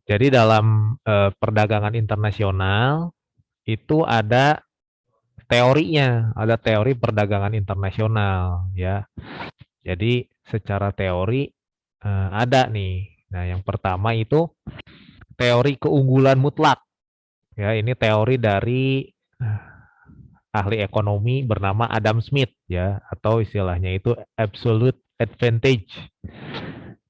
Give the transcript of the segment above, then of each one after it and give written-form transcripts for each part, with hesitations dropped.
Jadi dalam perdagangan internasional itu ada teorinya, ada teori perdagangan internasional ya. Jadi secara teori ada nih. Nah, yang pertama itu teori keunggulan mutlak. Ya, ini teori dari ahli ekonomi bernama Adam Smith ya, atau istilahnya itu absolute advantage.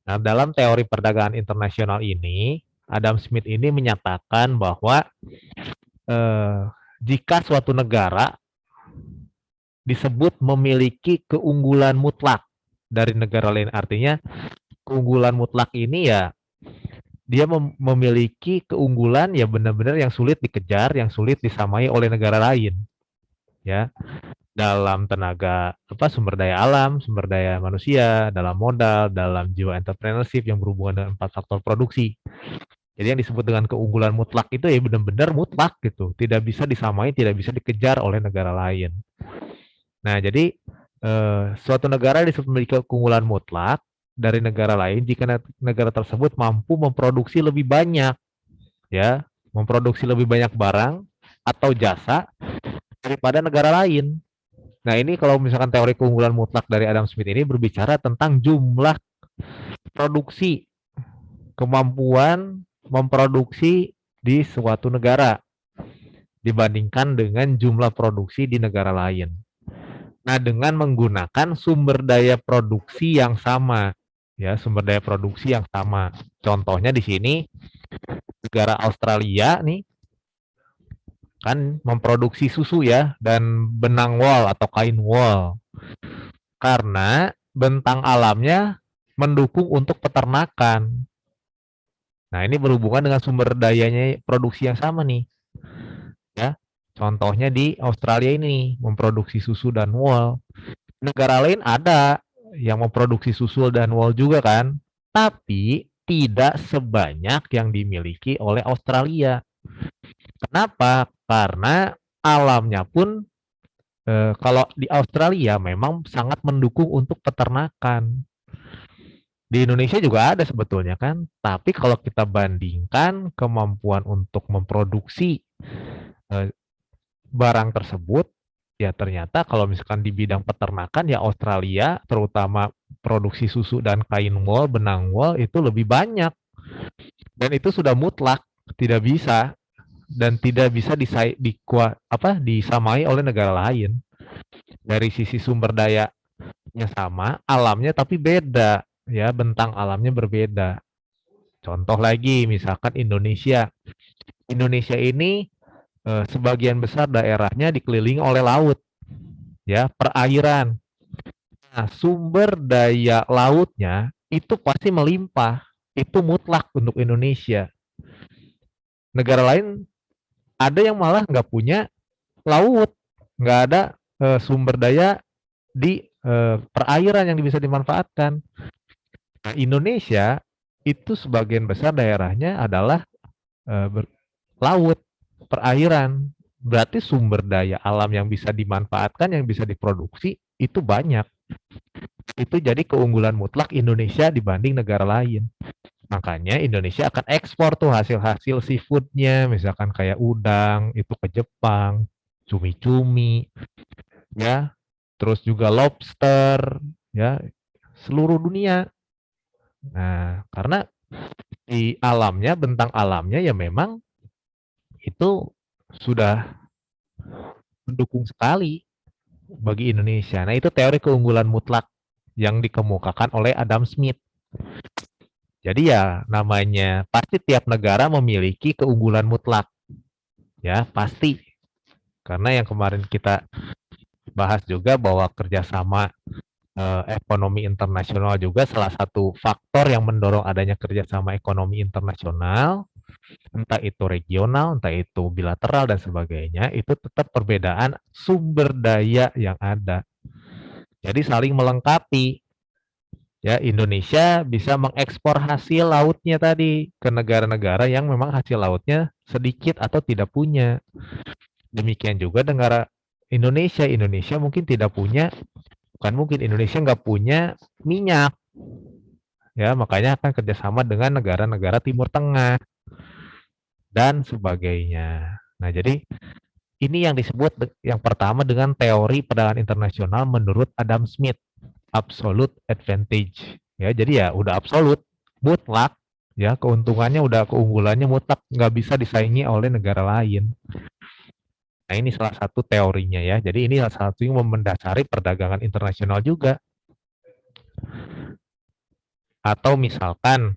Nah, dalam teori perdagangan internasional ini, Adam Smith ini menyatakan bahwa eh, jika suatu negara disebut memiliki keunggulan mutlak dari negara lain, artinya keunggulan mutlak ini ya dia memiliki keunggulan ya benar-benar yang sulit dikejar, yang sulit disamai oleh negara lain ya, dalam tenaga sumber daya alam, sumber daya manusia, dalam modal, dalam jiwa entrepreneurship yang berhubungan dengan 4 faktor produksi. Jadi yang disebut dengan keunggulan mutlak itu ya benar-benar mutlak gitu, tidak bisa disamai, tidak bisa dikejar oleh negara lain. Nah, jadi suatu negara disebut memiliki keunggulan mutlak dari negara lain jika negara tersebut mampu memproduksi lebih banyak, ya, memproduksi lebih banyak barang atau jasa daripada negara lain. Nah, ini kalau misalkan teori keunggulan mutlak dari Adam Smith ini berbicara tentang jumlah produksi, kemampuan memproduksi di suatu negara dibandingkan dengan jumlah produksi di negara lain. Nah, dengan menggunakan sumber daya produksi yang sama, ya, sumber daya produksi yang sama. Contohnya di sini negara Australia nih kan memproduksi susu ya dan benang wol atau kain wol karena bentang alamnya mendukung untuk peternakan. Nah, ini berhubungan dengan sumber dayanya produksi yang sama nih, ya. Contohnya di Australia ini memproduksi susu dan wol. Negara lain ada yang memproduksi susu dan wol juga kan, tapi tidak sebanyak yang dimiliki oleh Australia. Kenapa? Karena alamnya pun kalau di Australia memang sangat mendukung untuk peternakan. Di Indonesia juga ada sebetulnya kan, tapi kalau kita bandingkan kemampuan untuk memproduksi eh, barang tersebut, ya ternyata kalau misalkan di bidang peternakan ya Australia, terutama produksi susu dan kain wol, benang wol itu lebih banyak. Dan itu sudah mutlak, tidak bisa dan tidak bisa disamai oleh negara lain. Dari sisi sumber dayanya sama, alamnya tapi beda, ya bentang alamnya berbeda. Contoh lagi, misalkan Indonesia. Indonesia ini sebagian besar daerahnya dikelilingi oleh laut, ya perairan. Nah, sumber daya lautnya itu pasti melimpah, itu mutlak untuk Indonesia. Negara lain ada yang malah nggak punya laut, nggak ada sumber daya di perairan yang bisa dimanfaatkan. Nah, Indonesia itu sebagian besar daerahnya adalah laut, perairan. Berarti sumber daya alam yang bisa dimanfaatkan, yang bisa diproduksi itu banyak. Itu jadi keunggulan mutlak Indonesia dibanding negara lain. Makanya Indonesia akan ekspor tuh hasil-hasil seafoodnya, misalkan kayak udang itu ke Jepang, cumi-cumi, ya, terus juga lobster, ya, seluruh dunia. Nah, karena di alamnya, bentang alamnya ya memang itu sudah mendukung sekali bagi Indonesia. Nah, itu teori keunggulan mutlak yang dikemukakan oleh Adam Smith. Jadi ya namanya pasti tiap negara memiliki keunggulan mutlak. Ya, pasti. Karena yang kemarin kita bahas juga bahwa kerjasama ekonomi internasional juga salah satu faktor yang mendorong adanya kerjasama ekonomi internasional, entah itu regional, entah itu bilateral dan sebagainya, itu tetap perbedaan sumber daya yang ada. Jadi saling melengkapi. Ya, Indonesia bisa mengekspor hasil lautnya tadi ke negara-negara yang memang hasil lautnya sedikit atau tidak punya. Demikian juga negara Indonesia. Indonesia mungkin tidak punya, bukan mungkin, Indonesia nggak punya minyak. Ya, makanya akan kerjasama dengan negara-negara Timur Tengah. dan sebagainya. Nah, jadi ini yang disebut yang pertama dengan teori perdagangan internasional menurut Adam Smith, absolute advantage. Ya, jadi ya udah absolut, mutlak, ya keuntungannya udah keunggulannya mutlak, nggak bisa disaingi oleh negara lain. Nah, ini salah satu teorinya ya. Jadi ini salah satu yang mendasari perdagangan internasional juga. Atau misalkan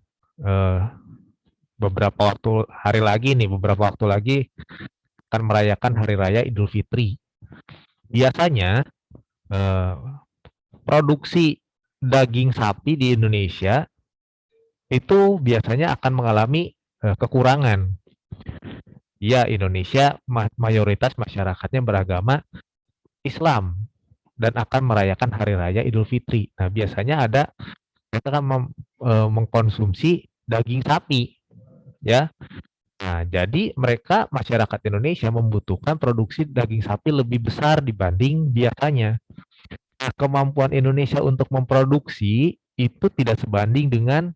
beberapa waktu lagi akan merayakan Hari Raya Idul Fitri. Biasanya produksi daging sapi di Indonesia itu biasanya akan mengalami kekurangan. Ya, Indonesia mayoritas masyarakatnya beragama Islam dan akan merayakan Hari Raya Idul Fitri. Nah, biasanya mereka akan mengkonsumsi daging sapi, ya. Nah, jadi masyarakat Indonesia membutuhkan produksi daging sapi lebih besar dibanding biasanya. Nah, kemampuan Indonesia untuk memproduksi itu tidak sebanding dengan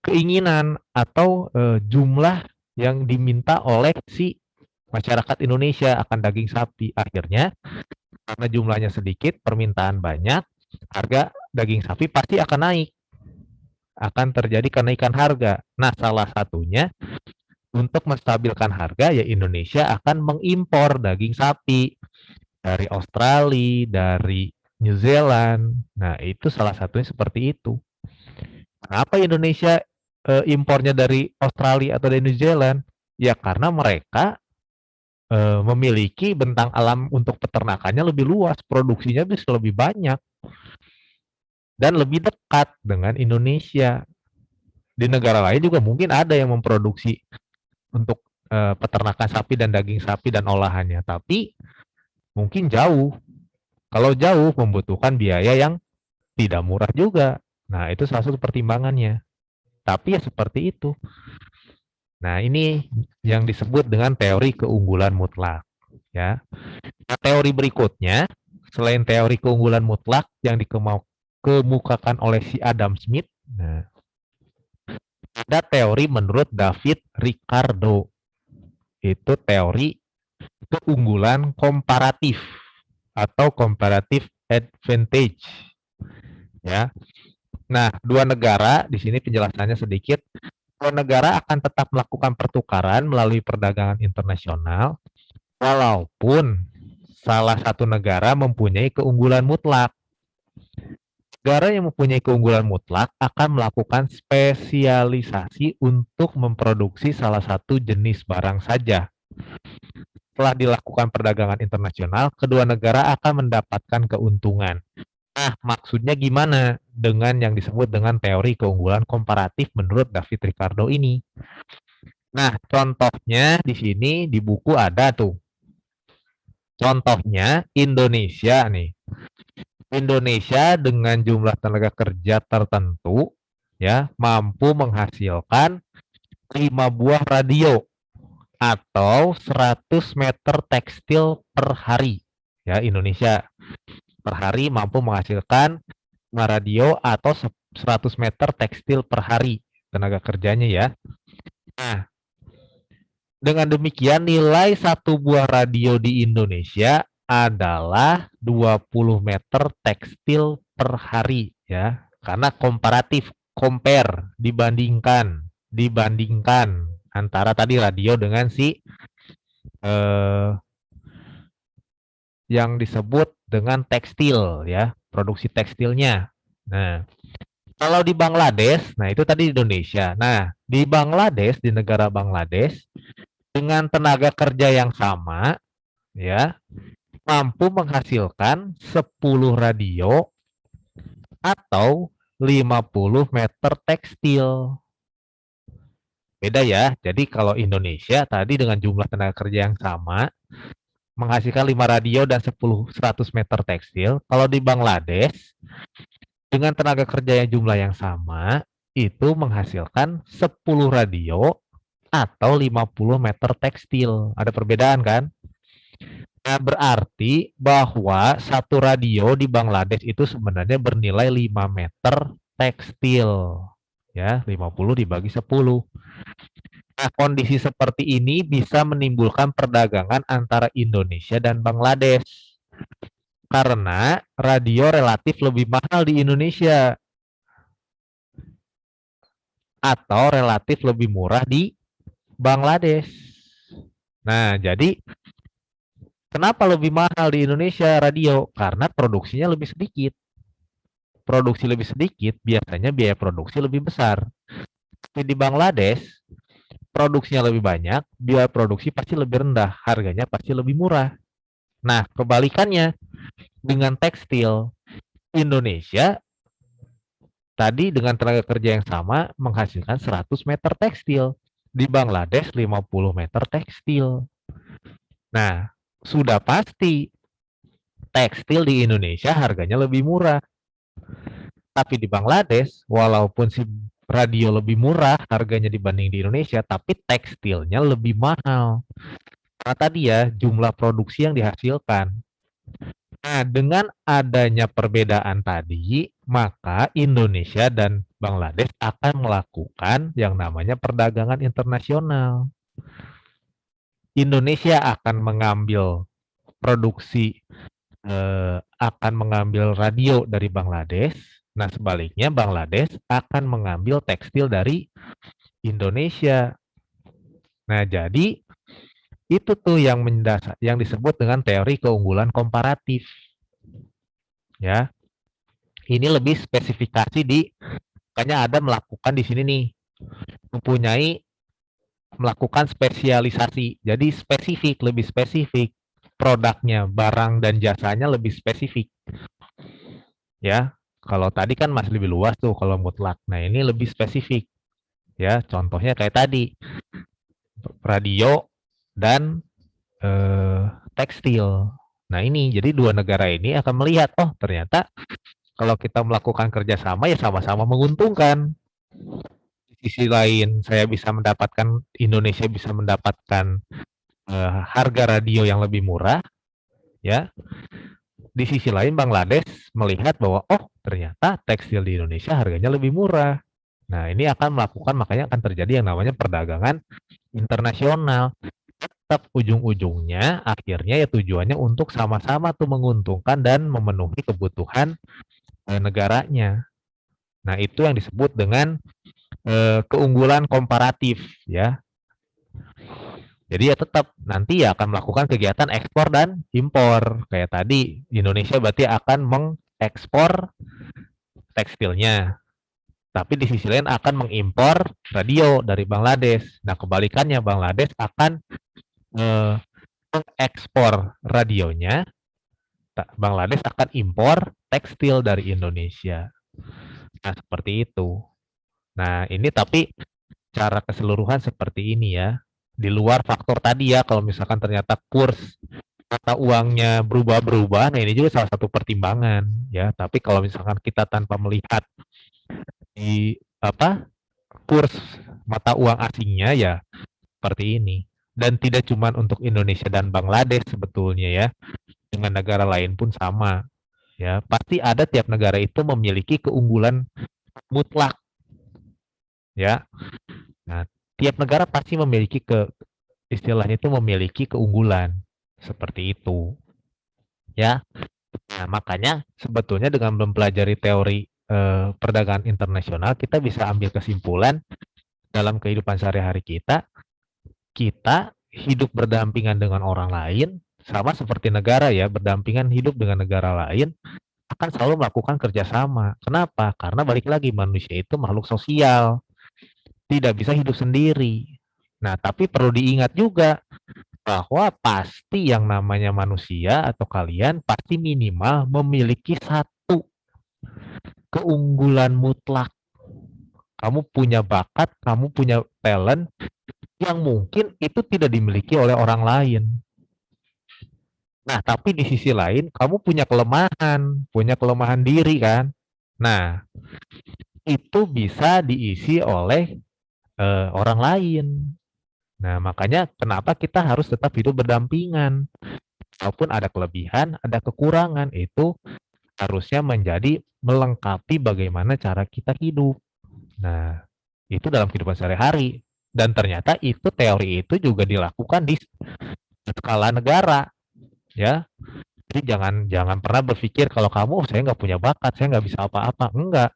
keinginan atau jumlah yang diminta oleh si masyarakat Indonesia akan daging sapi. Akhirnya, karena jumlahnya sedikit, permintaan banyak, harga daging sapi pasti akan naik. Akan terjadi kenaikan harga. Nah, salah satunya untuk menstabilkan harga, ya Indonesia akan mengimpor daging sapi dari Australia, dari New Zealand. Nah, itu salah satunya seperti itu. Kenapa Indonesia impornya dari Australia atau dari New Zealand? Ya karena mereka memiliki bentang alam untuk peternakannya lebih luas, produksinya bisa lebih banyak dan lebih dekat dengan Indonesia. Di negara lain juga mungkin ada yang memproduksi untuk peternakan sapi dan daging sapi dan olahannya, tapi mungkin jauh. Kalau jauh membutuhkan biaya yang tidak murah juga. Nah, itu salah satu pertimbangannya. Tapi ya seperti itu. Nah, ini yang disebut dengan teori keunggulan mutlak, ya. Nah, teori berikutnya, selain teori keunggulan mutlak yang dikemukakan oleh si Adam Smith, nah, ada teori menurut David Ricardo. Itu teori keunggulan komparatif atau comparative advantage, ya. Nah, dua negara, di sini penjelasannya sedikit. Dua negara akan tetap melakukan pertukaran melalui perdagangan internasional, walaupun salah satu negara mempunyai keunggulan mutlak. Negara yang mempunyai keunggulan mutlak akan melakukan spesialisasi untuk memproduksi salah satu jenis barang saja. Setelah dilakukan perdagangan internasional, kedua negara akan mendapatkan keuntungan. Nah, maksudnya gimana dengan yang disebut dengan teori keunggulan komparatif menurut David Ricardo ini? Nah, contohnya di sini di buku ada tuh. Contohnya Indonesia nih. Indonesia dengan jumlah tenaga kerja tertentu ya mampu menghasilkan 5 buah radio atau 100 meter tekstil per hari. Ya, Indonesia per hari mampu menghasilkan 5 radio atau 100 meter tekstil per hari tenaga kerjanya ya. Nah, dengan demikian nilai satu buah radio di Indonesia adalah 20 meter tekstil per hari ya. Karena komparatif, compare, dibandingkan antara tadi radio dengan si yang disebut dengan tekstil ya, produksi tekstilnya. Nah, kalau di Bangladesh, nah itu tadi di Indonesia. Nah, di Bangladesh, di negara Bangladesh dengan tenaga kerja yang sama ya, mampu menghasilkan 10 radio atau 50 meter tekstil. Beda ya. Jadi kalau Indonesia tadi dengan jumlah tenaga kerja yang sama menghasilkan 5 radio dan 100 meter tekstil. Kalau di Bangladesh dengan tenaga kerja yang jumlah yang sama itu menghasilkan 10 radio atau 50 meter tekstil. Ada perbedaan kan? Nah, berarti bahwa satu radio di Bangladesh itu sebenarnya bernilai 5 meter tekstil. Ya, 50 dibagi 10. Nah, kondisi seperti ini bisa menimbulkan perdagangan antara Indonesia dan Bangladesh. Karena radio relatif lebih mahal di Indonesia atau relatif lebih murah di Bangladesh. Nah, jadi kenapa lebih mahal di Indonesia radio? Karena produksinya lebih sedikit. Produksi lebih sedikit, biasanya biaya produksi lebih besar. Tapi di Bangladesh, produksinya lebih banyak, biaya produksi pasti lebih rendah, harganya pasti lebih murah. Nah, kebalikannya dengan tekstil, Indonesia tadi dengan tenaga kerja yang sama menghasilkan 100 meter tekstil. Di Bangladesh 50 meter tekstil. Nah, sudah pasti tekstil di Indonesia harganya lebih murah. Tapi di Bangladesh, walaupun si radio lebih murah harganya dibanding di Indonesia, tapi tekstilnya lebih mahal. Karena tadi ya, jumlah produksi yang dihasilkan. Nah, dengan adanya perbedaan tadi, maka Indonesia dan Bangladesh akan melakukan yang namanya perdagangan internasional. Indonesia akan mengambil produksi, akan mengambil radio dari Bangladesh. Nah, sebaliknya Bangladesh akan mengambil tekstil dari Indonesia. Nah, jadi itu tuh yang disebut dengan teori keunggulan komparatif. Ya. Ini lebih spesifikasi makanya ada melakukan di sini nih, melakukan spesialisasi. Jadi lebih spesifik. Produknya, barang dan jasanya lebih spesifik. Ya, kalau tadi kan masih lebih luas tuh kalau mutlak. Nah, ini lebih spesifik. Ya, contohnya kayak tadi, radio dan tekstil. Nah, ini jadi dua negara ini akan melihat, oh ternyata kalau kita melakukan kerjasama ya sama-sama menguntungkan. Di sisi lain, Indonesia bisa mendapatkan harga radio yang lebih murah, ya. Di sisi lain, Bangladesh melihat bahwa oh ternyata tekstil di Indonesia harganya lebih murah. Nah, ini makanya akan terjadi yang namanya perdagangan internasional. Tetap ujung-ujungnya, akhirnya ya tujuannya untuk sama-sama tuh menguntungkan dan memenuhi kebutuhan negaranya. Nah, itu yang disebut dengan keunggulan komparatif, ya. Jadi ya tetap nanti ya akan melakukan kegiatan ekspor dan impor. Kayak tadi, Indonesia berarti akan mengekspor tekstilnya. Tapi di sisi lain akan mengimpor radio dari Bangladesh. Nah, kebalikannya Bangladesh akan mengekspor radionya. Bangladesh akan impor tekstil dari Indonesia. Nah, seperti itu. Nah, ini tapi cara keseluruhan seperti ini ya. Di luar faktor tadi ya, kalau misalkan ternyata kurs mata uangnya berubah-berubah, nah ini juga salah satu pertimbangan ya. Tapi kalau misalkan kita tanpa melihat di kurs mata uang asingnya ya seperti ini. Dan tidak cuma untuk Indonesia dan Bangladesh sebetulnya ya, dengan negara lain pun sama ya. Pasti ada tiap negara itu memiliki keunggulan mutlak ya. Nah, tiap negara pasti memiliki istilahnya itu memiliki keunggulan seperti itu ya. Nah, makanya sebetulnya dengan mempelajari teori perdagangan internasional kita bisa ambil kesimpulan dalam kehidupan sehari-hari kita hidup berdampingan dengan orang lain sama seperti negara ya, berdampingan hidup dengan negara lain akan selalu melakukan kerjasama. Kenapa? Karena balik lagi manusia itu makhluk sosial, tidak bisa hidup sendiri. Nah, tapi perlu diingat juga bahwa pasti yang namanya manusia atau kalian pasti minimal memiliki satu keunggulan mutlak. Kamu punya bakat, kamu punya talent yang mungkin itu tidak dimiliki oleh orang lain. Nah, tapi di sisi lain kamu punya kelemahan diri kan. Nah, itu bisa diisi oleh orang lain. Nah, makanya kenapa kita harus tetap hidup berdampingan. Walaupun ada kelebihan, ada kekurangan, itu harusnya menjadi melengkapi bagaimana cara kita hidup. Nah, itu dalam kehidupan sehari-hari. Dan ternyata itu teori itu juga dilakukan di skala negara, ya. Jadi jangan jangan pernah berpikir kalau kamu, "Oh, saya nggak punya bakat, saya nggak bisa apa-apa." Enggak,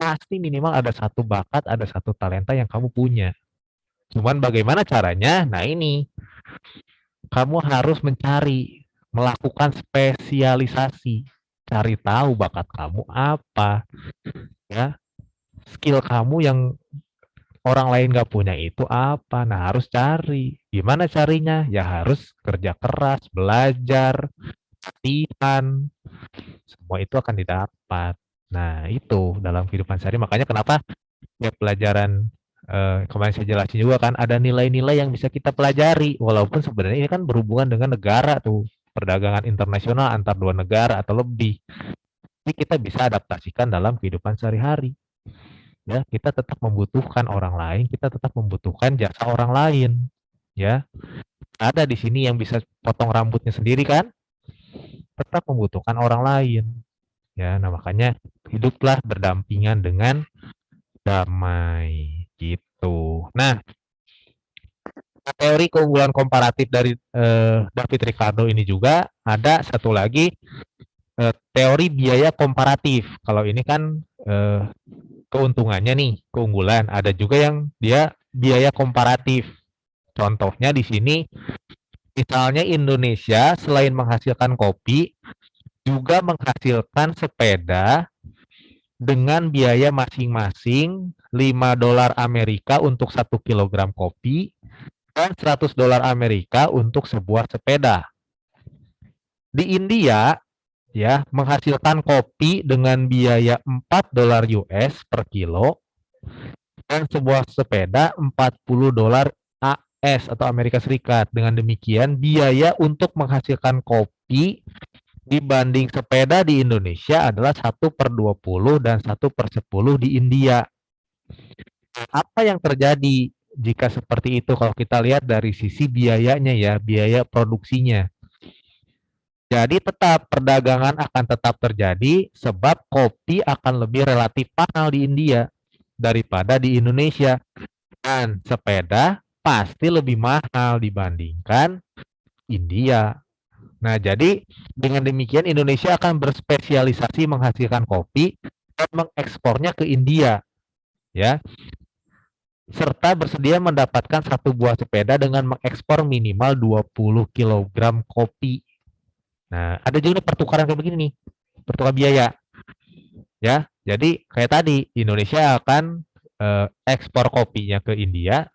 pasti minimal ada satu bakat, ada satu talenta yang kamu punya. Cuman bagaimana caranya? Nah ini, kamu harus mencari, melakukan spesialisasi, cari tahu bakat kamu apa, ya. Skill kamu yang orang lain nggak punya itu apa. Nah, harus cari. Gimana carinya? Ya harus kerja keras, belajar, latihan. Semua itu akan didapat. Nah, itu dalam kehidupan sehari. Makanya kenapa ya pelajaran kemarin saya jelasin juga kan ada nilai-nilai yang bisa kita pelajari. Walaupun sebenarnya ini kan berhubungan dengan negara tuh. Perdagangan internasional antar dua negara atau lebih. Jadi kita bisa adaptasikan dalam kehidupan sehari-hari. Ya, kita tetap membutuhkan orang lain, kita tetap membutuhkan jasa orang lain. Ya, ada di sini yang bisa potong rambutnya sendiri kan? Tetap membutuhkan orang lain. Ya, nah makanya hiduplah berdampingan dengan damai gitu. Nah, teori keunggulan komparatif dari David Ricardo ini juga ada satu lagi teori biaya komparatif. Kalau ini kan keuntungannya nih, keunggulan. Ada juga yang dia biaya komparatif. Contohnya di sini, misalnya Indonesia selain menghasilkan kopi, juga menghasilkan sepeda dengan biaya masing-masing $5 Amerika untuk 1 kilogram kopi dan $100 Amerika untuk sebuah sepeda. Di India, ya, menghasilkan kopi dengan biaya $4 US per kilo dan sebuah sepeda $40 AS atau Amerika Serikat. Dengan demikian, biaya untuk menghasilkan kopi dibanding sepeda di Indonesia adalah 1/20 dan 1/10 di India. Apa yang terjadi jika seperti itu kalau kita lihat dari sisi biayanya ya, biaya produksinya. Jadi tetap perdagangan akan tetap terjadi sebab kopi akan lebih relatif mahal di India daripada di Indonesia. Dan sepeda pasti lebih mahal dibandingkan India. Nah, jadi dengan demikian Indonesia akan berspesialisasi menghasilkan kopi dan mengekspornya ke India, ya. Serta bersedia mendapatkan satu buah sepeda dengan mengekspor minimal 20 kilogram kopi. Nah, ada juga pertukaran kayak begini nih, pertukaran biaya, ya. Jadi kayak tadi Indonesia akan ekspor kopinya ke India,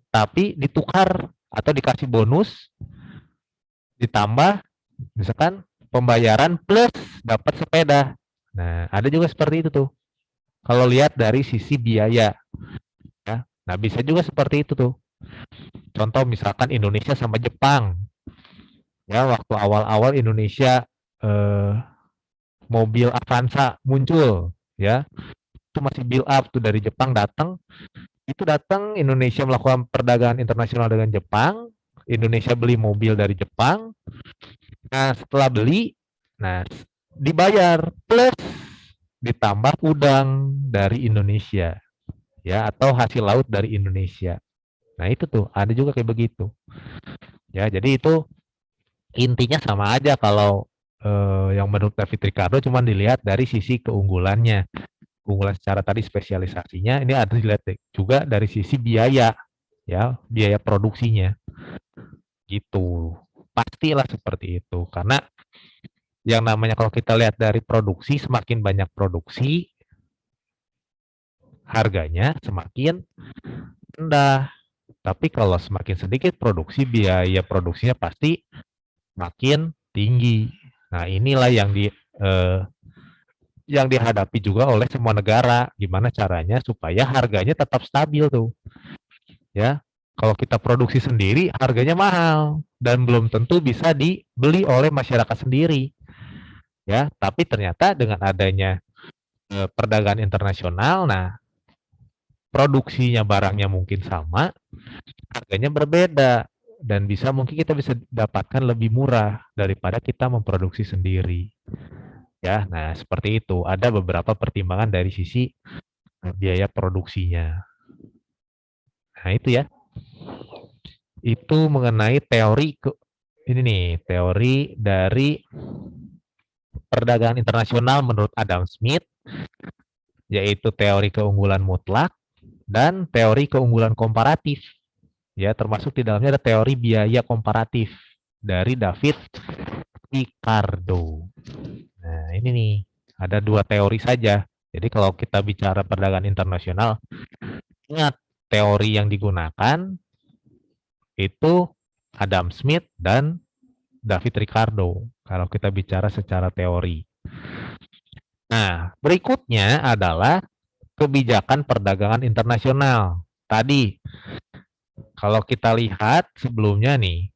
tapi ditukar atau dikasih bonus ditambah misalkan pembayaran plus dapat sepeda. Nah, ada juga seperti itu tuh. Kalau lihat dari sisi biaya, ya. Nah, bisa juga seperti itu tuh. Contoh misalkan Indonesia sama Jepang. Ya, waktu awal-awal Indonesia eh, mobil Avanza muncul, ya. Itu masih build up tuh dari Jepang datang. Itu datang Indonesia melakukan perdagangan internasional dengan Jepang. Indonesia beli mobil dari Jepang. Nah, setelah beli, nah dibayar plus ditambah udang dari Indonesia, ya, atau hasil laut dari Indonesia. Nah, itu tuh ada juga kayak begitu. Ya, jadi itu intinya sama aja kalau yang menurut David Ricardo cuma dilihat dari sisi keunggulannya. Keunggulan secara tadi spesialisasinya, ini ada dilihat juga dari sisi biaya, ya, biaya produksinya. Gitu. Pastilah seperti itu. Karena yang namanya kalau kita lihat dari produksi, semakin banyak produksi, harganya semakin rendah. Tapi kalau semakin sedikit produksi, biaya produksinya pasti makin tinggi. Nah, inilah yang dihadapi juga oleh semua negara. Gimana caranya supaya harganya tetap stabil tuh. Ya, kalau kita produksi sendiri, harganya mahal dan belum tentu bisa dibeli oleh masyarakat sendiri. Ya, tapi ternyata dengan adanya perdagangan internasional, nah produksinya barangnya mungkin sama, harganya berbeda dan mungkin kita bisa dapatkan lebih murah daripada kita memproduksi sendiri. Ya, nah seperti itu. Ada beberapa pertimbangan dari sisi biaya produksinya. Nah, itu ya. Itu mengenai teori ini nih, teori dari perdagangan internasional menurut Adam Smith, yaitu teori keunggulan mutlak dan teori keunggulan komparatif. Ya, termasuk di dalamnya ada teori biaya komparatif dari David Ricardo. Nah, ini nih, ada dua teori saja. Jadi kalau kita bicara perdagangan internasional, ingat teori yang digunakan itu Adam Smith dan David Ricardo. Kalau kita bicara secara teori. Nah, berikutnya adalah kebijakan perdagangan internasional. Tadi, kalau kita lihat sebelumnya nih,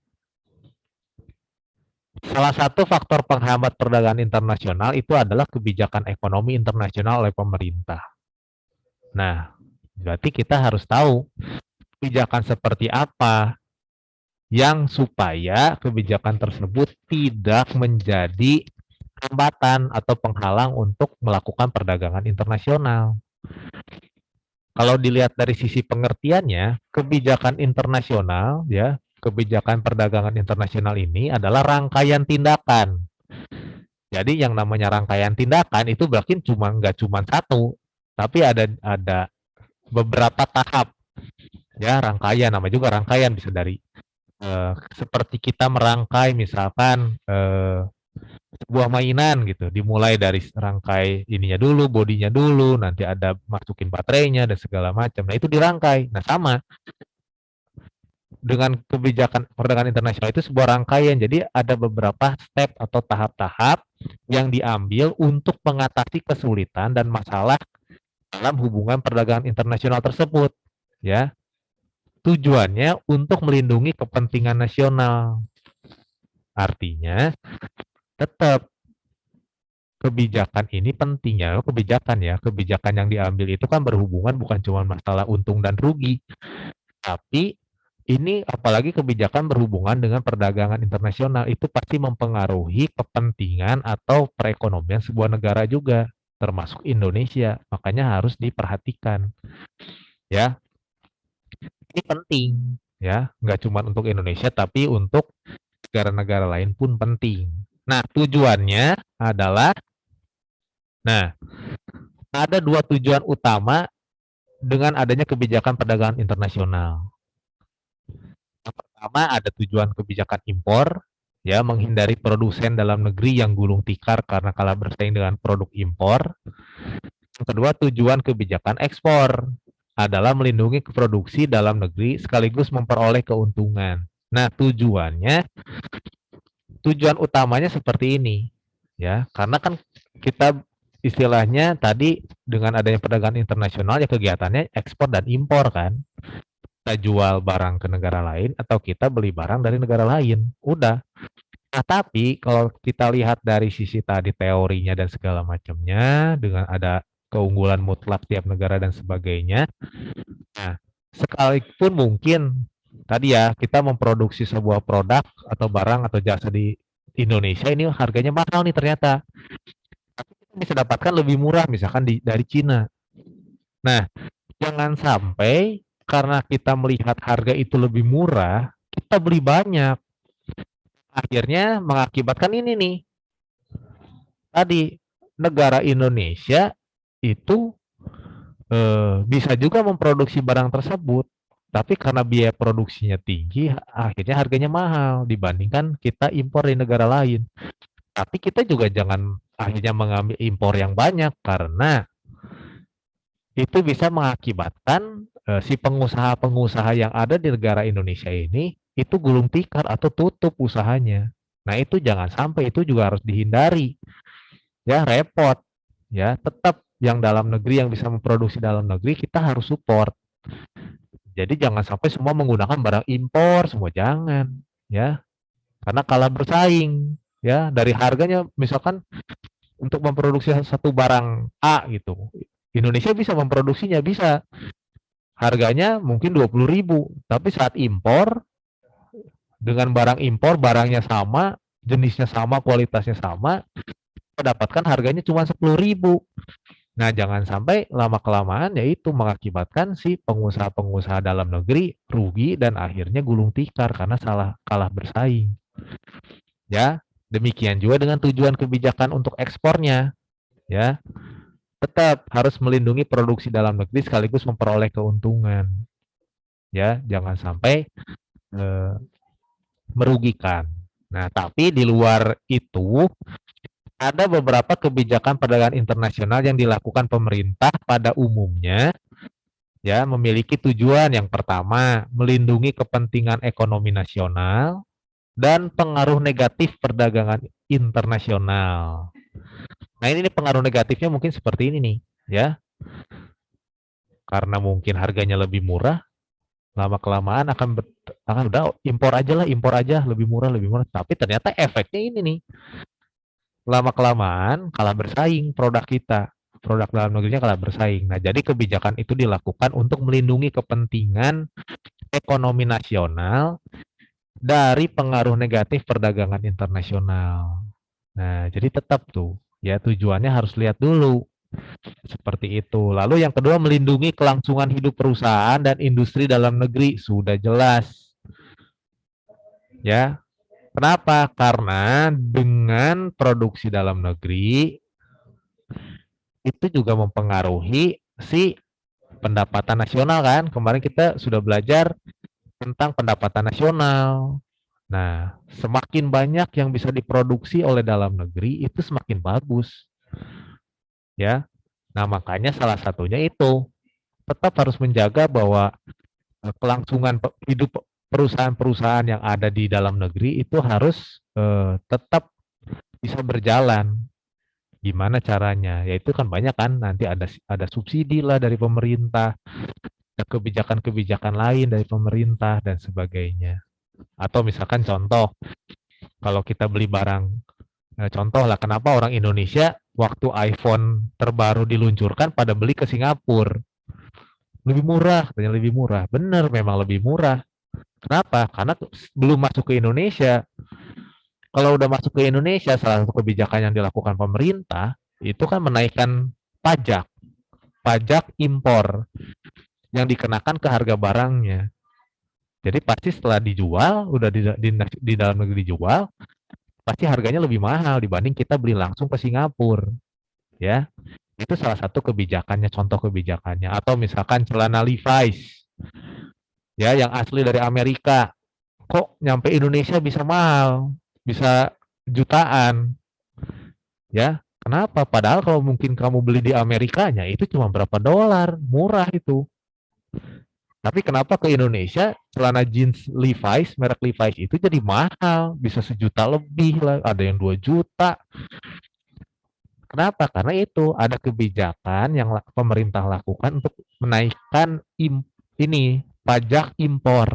salah satu faktor penghambat perdagangan internasional itu adalah kebijakan ekonomi internasional oleh pemerintah. Nah, berarti kita harus tahu kebijakan seperti apa yang supaya kebijakan tersebut tidak menjadi hambatan atau penghalang untuk melakukan perdagangan internasional. Kalau dilihat dari sisi pengertiannya, kebijakan internasional, ya, kebijakan perdagangan internasional ini adalah rangkaian tindakan. Jadi yang namanya rangkaian tindakan itu berarti nggak cuma satu, tapi ada beberapa tahap. Ya, rangkaian, nama juga rangkaian bisa dari seperti kita merangkai misalkan sebuah mainan gitu, dimulai dari rangkai ininya dulu, bodinya dulu, nanti ada masukin baterainya dan segala macam. Nah, itu dirangkai. Nah, sama dengan kebijakan perdagangan internasional itu sebuah rangkaian. Jadi ada beberapa step atau tahap-tahap yang diambil untuk mengatasi kesulitan dan masalah dalam hubungan perdagangan internasional tersebut, ya. Tujuannya untuk melindungi kepentingan nasional. Artinya, tetap kebijakan ini penting ya, kebijakan yang diambil itu kan berhubungan bukan cuma masalah untung dan rugi, tapi ini apalagi kebijakan berhubungan dengan perdagangan internasional itu pasti mempengaruhi kepentingan atau perekonomian sebuah negara juga, termasuk Indonesia. Makanya harus diperhatikan. Ya, ini penting ya, nggak cuma untuk Indonesia tapi untuk negara-negara lain pun penting. Nah, tujuannya adalah ada dua tujuan utama dengan adanya kebijakan perdagangan internasional. Yang pertama ada tujuan kebijakan impor, ya, menghindari produsen dalam negeri yang gulung tikar karena kalah bersaing dengan produk impor. Yang kedua, tujuan kebijakan ekspor adalah melindungi produksi dalam negeri sekaligus memperoleh keuntungan. Nah, tujuan utamanya seperti ini, ya, karena kan kita istilahnya tadi dengan adanya perdagangan internasional ya kegiatannya ekspor dan impor kan. Kita jual barang ke negara lain atau kita beli barang dari negara lain. Udah. Nah, tapi kalau kita lihat dari sisi tadi teorinya dan segala macamnya, dengan ada keunggulan mutlak tiap negara dan sebagainya, nah, sekalipun mungkin tadi ya kita memproduksi sebuah produk atau barang atau jasa di Indonesia ini harganya mahal nih ternyata, tapi kita bisa dapatkan lebih murah misalkan dari Cina. Nah, jangan sampai karena kita melihat harga itu lebih murah, kita beli banyak. Akhirnya mengakibatkan ini nih, tadi negara Indonesia itu bisa juga memproduksi barang tersebut, tapi karena biaya produksinya tinggi, akhirnya harganya mahal dibandingkan kita impor di negara lain. Tapi kita juga jangan akhirnya mengambil impor yang banyak karena itu bisa mengakibatkan si pengusaha-pengusaha yang ada di negara Indonesia ini itu gulung tikar atau tutup usahanya. Nah, itu jangan sampai, itu juga harus dihindari. Ya, repot. Ya, tetap yang dalam negeri yang bisa memproduksi dalam negeri kita harus support. Jadi jangan sampai semua menggunakan barang impor, semua jangan, ya. Karena kalah bersaing, ya. Dari harganya misalkan untuk memproduksi satu barang A gitu. Indonesia bisa memproduksinya, bisa. Harganya mungkin 20.000, tapi saat impor dengan barang impor, barangnya sama, jenisnya sama, kualitasnya sama, kita dapatkan harganya cuma 10.000. Nah, jangan sampai lama-kelamaan yaitu mengakibatkan si pengusaha-pengusaha dalam negeri rugi dan akhirnya gulung tikar karena kalah bersaing. Ya, demikian juga dengan tujuan kebijakan untuk ekspornya. Ya, tetap harus melindungi produksi dalam negeri sekaligus memperoleh keuntungan. Ya, jangan sampai merugikan. Nah, tapi di luar itu ada beberapa kebijakan perdagangan internasional yang dilakukan pemerintah pada umumnya ya memiliki tujuan yang pertama melindungi kepentingan ekonomi nasional dan pengaruh negatif perdagangan internasional. Nah, ini pengaruh negatifnya mungkin seperti ini nih, ya. Karena mungkin harganya lebih murah, lama-kelamaan akan udah impor aja lebih murah, lebih murah. Tapi ternyata efeknya ini nih, lama-kelamaan kalah bersaing produk kita. Produk dalam negerinya kalah bersaing. Nah, jadi kebijakan itu dilakukan untuk melindungi kepentingan ekonomi nasional dari pengaruh negatif perdagangan internasional. Nah, jadi tetap tuh, ya tujuannya harus lihat dulu. Seperti itu. Lalu yang kedua, melindungi kelangsungan hidup perusahaan dan industri dalam negeri. Sudah jelas. Ya, kenapa? Karena dengan produksi dalam negeri, itu juga mempengaruhi si pendapatan nasional kan. Kemarin kita sudah belajar tentang pendapatan nasional. Nah, semakin banyak yang bisa diproduksi oleh dalam negeri, itu semakin bagus. Ya, nah makanya salah satunya itu, tetap harus menjaga bahwa kelangsungan hidup perusahaan-perusahaan yang ada di dalam negeri itu harus tetap bisa berjalan. Gimana caranya? Ya itu kan banyak kan, nanti ada subsidi lah dari pemerintah, ada kebijakan-kebijakan lain dari pemerintah dan sebagainya. Atau misalkan contoh, kalau kita beli barang, contoh lah kenapa orang Indonesia waktu iPhone terbaru diluncurkan pada beli ke Singapura. Lebih murah, katanya lebih murah. Bener, memang lebih murah. Kenapa? Karena belum masuk ke Indonesia. Kalau udah masuk ke Indonesia, salah satu kebijakan yang dilakukan pemerintah, itu kan menaikkan pajak. Pajak impor yang dikenakan ke harga barangnya. Jadi pasti setelah dijual, udah di dalam negeri dijual, pasti harganya lebih mahal dibanding kita beli langsung ke Singapura. Ya, itu salah satu kebijakannya, contoh kebijakannya. Atau misalkan celana Levi's, ya yang asli dari Amerika, kok nyampe Indonesia bisa mahal, bisa jutaan, ya. Kenapa? Padahal kalau mungkin kamu beli di Amerikanya itu cuma berapa dolar, murah itu. Tapi kenapa ke Indonesia celana jeans Levi's, merek Levi's itu jadi mahal, bisa 1 juta lebih lah, ada yang 2 juta. Kenapa? Karena itu ada kebijakan yang pemerintah lakukan untuk menaikkan ini pajak impor.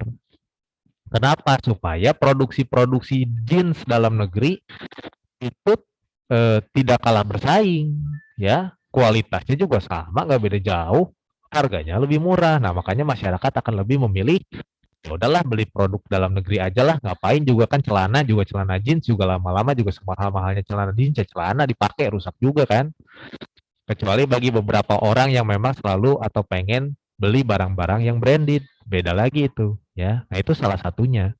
Kenapa? Supaya produksi-produksi jeans dalam negeri itu tidak kalah bersaing, ya. Kualitasnya juga sama, nggak beda jauh. Harganya lebih murah. Nah, makanya masyarakat akan lebih memilih ya udahlah beli produk dalam negeri aja lah, ngapain juga kan celana jeans juga lama-lama juga semahal-mahalnya celana jeans, ya celana dipakai rusak juga kan. Kecuali bagi beberapa orang yang memang selalu atau pengen beli barang-barang yang branded, beda lagi itu, ya. Nah, itu salah satunya.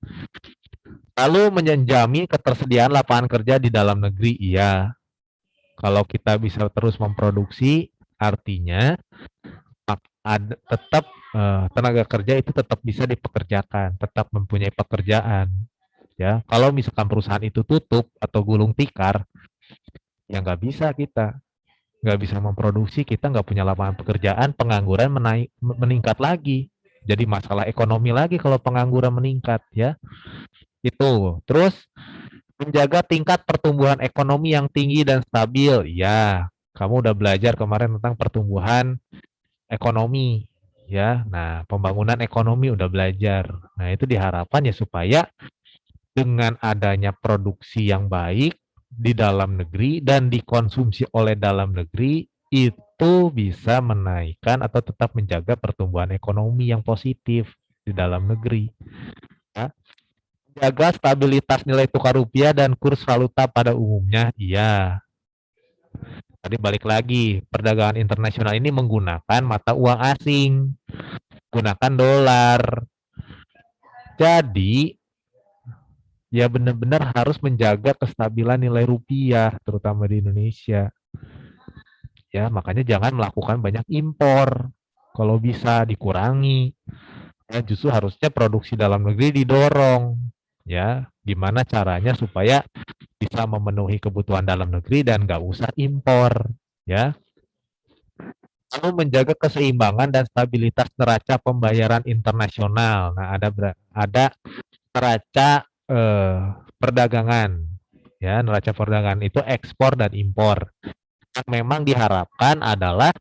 Lalu menjamin ketersediaan lapangan kerja di dalam negeri, iya. Kalau kita bisa terus memproduksi, artinya tetap tenaga kerja itu tetap bisa dipekerjakan, tetap mempunyai pekerjaan. Ya, kalau misalkan perusahaan itu tutup atau gulung tikar, ya nggak bisa kita, nggak bisa memproduksi, kita nggak punya lapangan pekerjaan, pengangguran meningkat lagi. Jadi masalah ekonomi lagi kalau pengangguran meningkat, ya. Itu. Terus menjaga tingkat pertumbuhan ekonomi yang tinggi dan stabil. Ya, kamu udah belajar kemarin tentang pertumbuhan ekonomi, ya. Nah, pembangunan ekonomi udah belajar. Nah, itu diharapkan ya supaya dengan adanya produksi yang baik di dalam negeri dan dikonsumsi oleh dalam negeri itu bisa menaikkan atau tetap menjaga pertumbuhan ekonomi yang positif di dalam negeri. Ya. Jaga stabilitas nilai tukar rupiah dan kurs valuta pada umumnya, iya. Tadi balik lagi, perdagangan internasional ini menggunakan mata uang asing, gunakan dolar. Jadi, ya benar-benar harus menjaga kestabilan nilai rupiah, terutama di Indonesia. Ya, makanya jangan melakukan banyak impor. Kalau bisa dikurangi. Ya, justru harusnya produksi dalam negeri didorong. Ya, gimana caranya supaya bisa memenuhi kebutuhan dalam negeri dan nggak usah impor. Ya, lalu menjaga keseimbangan dan stabilitas neraca pembayaran internasional. Nah, ada neraca perdagangan. Ya, neraca perdagangan itu ekspor dan impor. Yang memang diharapkan adalah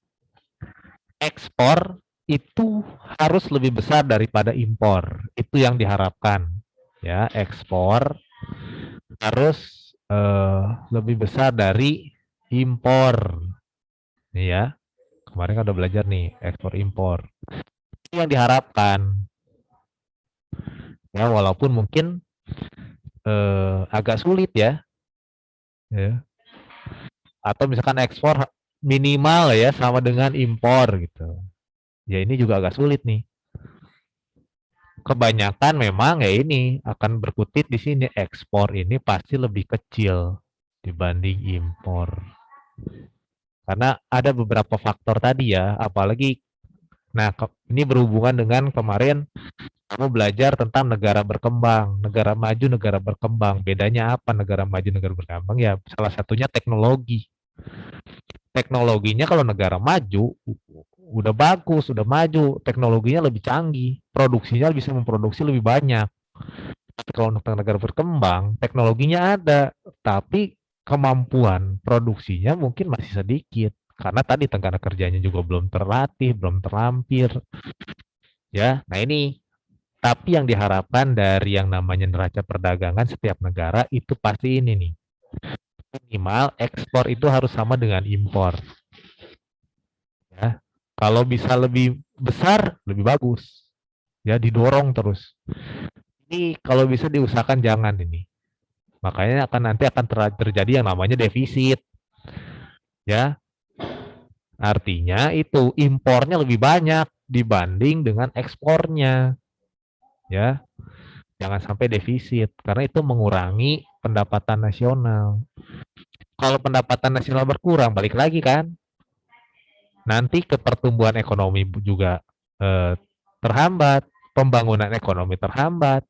ekspor itu harus lebih besar daripada impor. Itu yang diharapkan. Ya, ekspor harus lebih besar dari impor. Nih ya, kemarin kan udah belajar nih ekspor impor. Itu yang diharapkan. Ya, walaupun mungkin agak sulit ya. Ya. Atau misalkan ekspor minimal ya sama dengan impor gitu. Ya ini juga agak sulit nih. Kebanyakan memang ya ini akan berkutit di sini ekspor ini pasti lebih kecil dibanding impor. Karena ada beberapa faktor tadi ya, apalagi nah ini berhubungan dengan kemarin kamu belajar tentang negara berkembang, negara maju, negara berkembang. Bedanya apa negara maju, negara berkembang? Ya salah satunya teknologi. Teknologinya kalau negara maju udah bagus, udah maju, teknologinya lebih canggih, produksinya bisa memproduksi lebih banyak. Tapi kalau untuk negara berkembang, teknologinya ada, tapi kemampuan produksinya mungkin masih sedikit. Karena tadi tenaga kerjanya juga belum terlatih, belum terlampir. Ya, nah ini. Tapi yang diharapkan dari yang namanya neraca perdagangan setiap negara itu pasti ini nih. Minimal ekspor itu harus sama dengan impor. Ya. Kalau bisa lebih besar, lebih bagus. Ya, didorong terus. Ini kalau bisa diusahakan jangan ini. Makanya nanti akan terjadi yang namanya defisit. Ya, artinya itu impornya lebih banyak dibanding dengan ekspornya. Ya, jangan sampai defisit karena itu mengurangi pendapatan nasional. Kalau pendapatan nasional berkurang, balik lagi kan, nanti ke pertumbuhan ekonomi juga eh, terhambat, pembangunan ekonomi terhambat,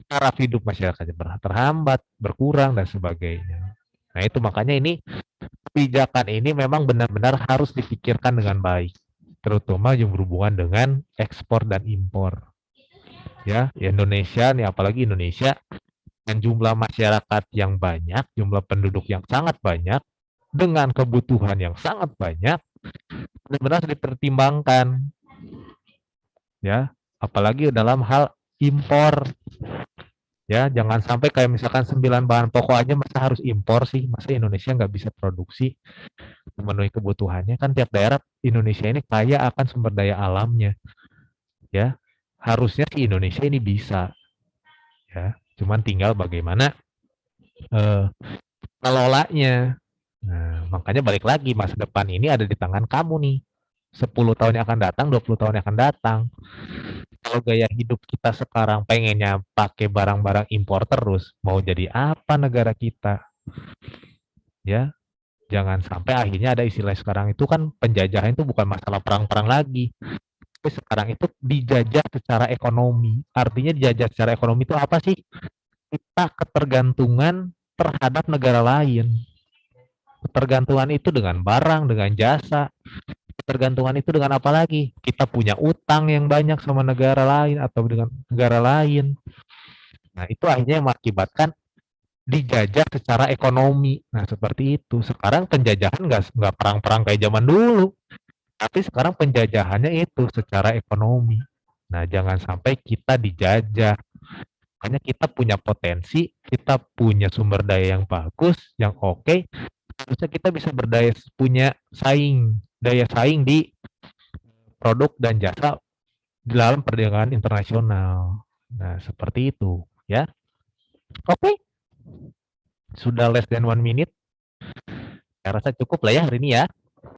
taraf hidup masyarakatnya terhambat, berkurang dan sebagainya. Nah itu makanya ini kebijakan ini memang benar-benar harus dipikirkan dengan baik, terutama yang berhubungan dengan ekspor dan impor. Ya, Indonesia nih apalagi Indonesia dengan jumlah masyarakat yang banyak, jumlah penduduk yang sangat banyak, dengan kebutuhan yang sangat banyak, benar-benar harus dipertimbangkan. Ya, apalagi dalam hal impor. Ya, jangan sampai kayak misalkan 9 bahan pokok aja masa harus impor sih, masa Indonesia nggak bisa produksi memenuhi kebutuhannya. Kan tiap daerah Indonesia ini kaya akan sumber daya alamnya. Ya, harusnya sih Indonesia ini bisa. Ya, cuman tinggal bagaimana eh, kelolanya. Nah, makanya balik lagi masa depan ini ada di tangan kamu nih. 10 tahun yang akan datang, 20 tahun yang akan datang. Kalau gaya hidup kita sekarang pengennya pakai barang-barang impor terus, mau jadi apa negara kita? Ya, jangan sampai akhirnya ada istilah sekarang itu kan penjajahan itu bukan masalah perang-perang lagi. Tapi sekarang itu dijajah secara ekonomi. Artinya dijajah secara ekonomi itu apa sih? Kita ketergantungan terhadap negara lain. Ketergantungan itu dengan barang, dengan jasa. Ketergantungan itu dengan apa lagi? Kita punya utang yang banyak sama negara lain atau dengan negara lain. Nah, itu akhirnya mengakibatkan dijajah secara ekonomi. Nah, seperti itu. Sekarang penjajahan nggak perang-perang kayak zaman dulu. Tapi sekarang penjajahannya itu secara ekonomi. Nah, jangan sampai kita dijajah. Makanya kita punya potensi, kita punya sumber daya yang bagus, yang oke. Harusnya kita bisa punya daya saing di produk dan jasa di dalam perdagangan internasional. Nah, seperti itu, ya. Oke, sudah less than 1 minute. Saya rasa cukup lah ya hari ini ya.